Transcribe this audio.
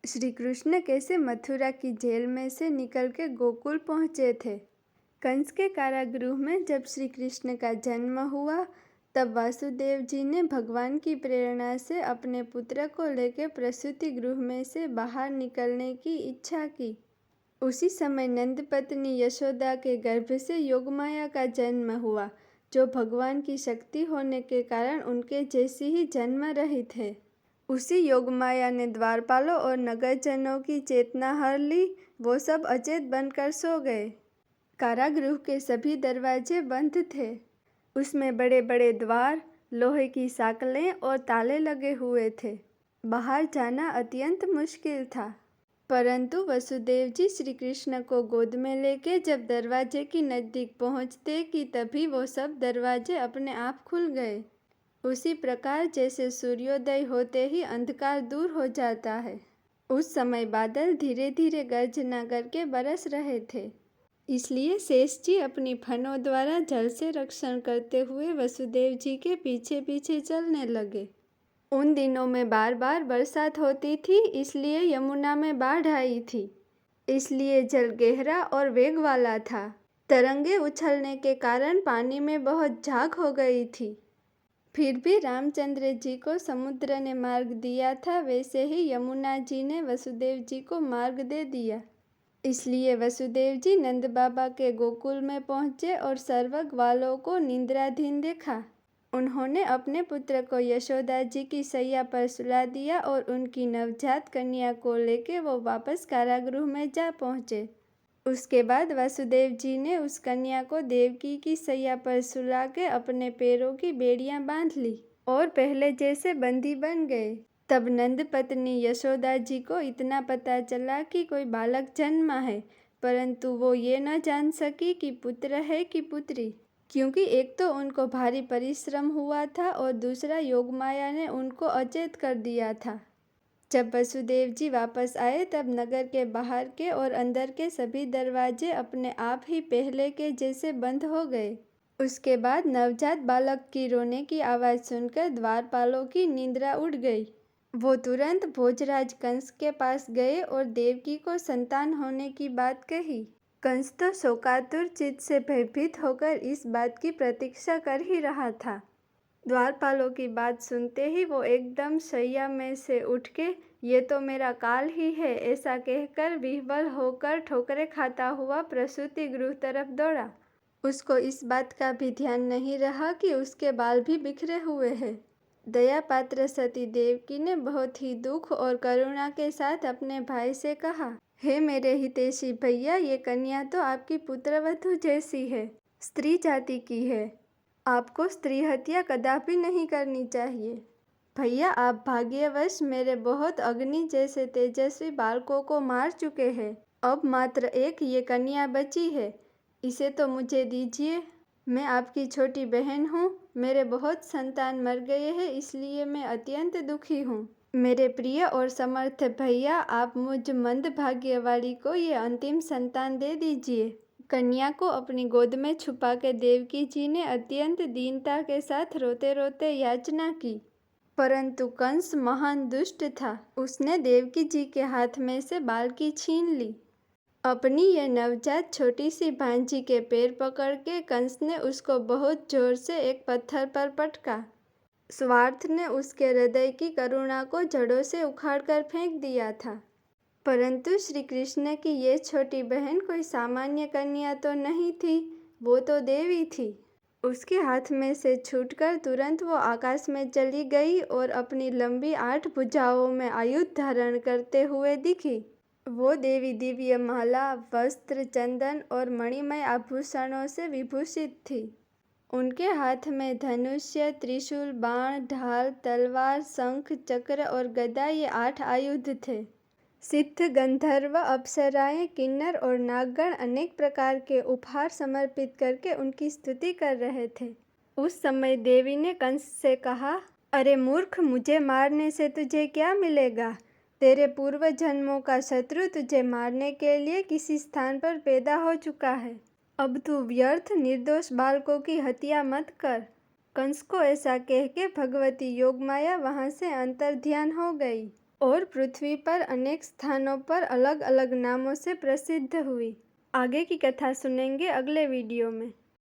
श्री कृष्ण कैसे मथुरा की जेल में से निकल के गोकुल पहुँचे थे। कंस के कारागृह में जब श्री कृष्ण का जन्म हुआ तब वासुदेव जी ने भगवान की प्रेरणा से अपने पुत्र को लेकर प्रसूति गृह में से बाहर निकलने की इच्छा की। उसी समय नंद पत्नी यशोदा के गर्भ से योगमाया का जन्म हुआ, जो भगवान की शक्ति होने के कारण उनके जैसी ही जन्म रहित है। उसी योगमाया ने द्वारपालों और नगरजनों की चेतना हर ली। वो सब अचेत बनकर सो गए। कारागृह के सभी दरवाजे बंद थे। उसमें बड़े बड़े द्वार, लोहे की साकलें और ताले लगे हुए थे। बाहर जाना अत्यंत मुश्किल था। परंतु वसुदेव जी श्री कृष्ण को गोद में लेके जब दरवाजे की नज़दीक पहुँचते कि तभी वो सब दरवाजे अपने आप खुल गए। उसी प्रकार जैसे सूर्योदय होते ही अंधकार दूर हो जाता है। उस समय बादल धीरे धीरे गर्जना करके बरस रहे थे। इसलिए शेष जी अपनी फनों द्वारा जल से रक्षण करते हुए वसुदेव जी के पीछे पीछे चलने लगे। उन दिनों में बार बार बरसात होती थी, इसलिए यमुना में बाढ़ आई थी। इसलिए जल गहरा और वेग वाला था। तरंगे उछलने के कारण पानी में बहुत झाग हो गई थी। फिर भी रामचंद्र जी को समुद्र ने मार्ग दिया था, वैसे ही यमुना जी ने वसुदेव जी को मार्ग दे दिया। इसलिए वसुदेव जी नंद बाबा के गोकुल में पहुँचे और सर्वग वालों को निद्राधीन देखा। उन्होंने अपने पुत्र को यशोदा जी की सैया पर सुला दिया और उनकी नवजात कन्या को लेकर वो वापस कारागृह में जा पहुँचे। उसके बाद वासुदेव जी ने उस कन्या को देवकी की सैया पर सुला के अपने पैरों की बेड़ियां बांध ली और पहले जैसे बंदी बन गए। तब नंद पत्नी यशोदा जी को इतना पता चला कि कोई बालक जन्मा है, परंतु वो ये न जान सकी कि पुत्र है कि पुत्री, क्योंकि एक तो उनको भारी परिश्रम हुआ था और दूसरा योगमाया ने उनको अचेत कर दिया था। जब वसुदेव जी वापस आए तब नगर के बाहर के और अंदर के सभी दरवाजे अपने आप ही पहले के जैसे बंद हो गए। उसके बाद नवजात बालक की रोने की आवाज़ सुनकर द्वारपालों की निद्रा उड़ गई। वो तुरंत भोजराज कंस के पास गए और देवकी को संतान होने की बात कही। कंस तो शोकातुर चित्त से भयभीत होकर इस बात की प्रतीक्षा कर ही रहा था। द्वारपालों की बात सुनते ही वो एकदम शैया में से उठ के ये तो मेरा काल ही है ऐसा कहकर विह्वल होकर ठोकरें खाता हुआ प्रसूति गृह तरफ दौड़ा। उसको इस बात का भी ध्यान नहीं रहा कि उसके बाल भी बिखरे हुए हैं। दया पात्र सती देवकी ने बहुत ही दुख और करुणा के साथ अपने भाई से कहा, हे मेरे हितैषी भैया, ये कन्या तो आपकी पुत्रवधू जैसी है, स्त्री जाति की है। आपको स्त्री हत्या कदापि नहीं करनी चाहिए। भैया, आप भाग्यवश मेरे बहुत अग्नि जैसे तेजस्वी बालकों को मार चुके हैं। अब मात्र एक ये कन्या बची है, इसे तो मुझे दीजिए। मैं आपकी छोटी बहन हूँ। मेरे बहुत संतान मर गए हैं, इसलिए मैं अत्यंत दुखी हूँ। मेरे प्रिय और समर्थ भैया, आप मुझ मंद भाग्य वाली को ये अंतिम संतान दे दीजिए। कन्या को अपनी गोद में छुपा के देवकी जी ने अत्यंत दीनता के साथ रोते रोते याचना की। परंतु कंस महान दुष्ट था। उसने देवकी जी के हाथ में से बालकी छीन ली। अपनी ये नवजात छोटी सी भांजी के पैर पकड़ के कंस ने उसको बहुत जोर से एक पत्थर पर पटका। स्वार्थ ने उसके हृदय की करुणा को जड़ों से उखाड़कर फेंक दिया था। परंतु श्री कृष्ण की ये छोटी बहन कोई सामान्य कन्या तो नहीं थी, वो तो देवी थी। उसके हाथ में से छूटकर तुरंत वो आकाश में चली गई और अपनी लंबी 8 भुजाओं में आयुध धारण करते हुए दिखी। वो देवी दिव्य माला, वस्त्र, चंदन और मणिमय आभूषणों से विभूषित थी। उनके हाथ में धनुष्य, त्रिशूल, बाण, ढाल, तलवार, शंख, चक्र और गदा, ये 8 आयुध थे। सिद्ध, गंधर्व, अप्सराएं, किन्नर और नागगण अनेक प्रकार के उपहार समर्पित करके उनकी स्तुति कर रहे थे। उस समय देवी ने कंस से कहा, अरे मूर्ख, मुझे मारने से तुझे क्या मिलेगा? तेरे पूर्व जन्मों का शत्रु तुझे मारने के लिए किसी स्थान पर पैदा हो चुका है। अब तू व्यर्थ निर्दोष बालकों की हत्या मत कर। कंस को ऐसा कह के भगवती योगमाया वहां से अंतर्ध्यान हो गई और पृथ्वी पर अनेक स्थानों पर अलग अलग नामों से प्रसिद्ध हुई। आगे की कथा सुनेंगे अगले वीडियो में।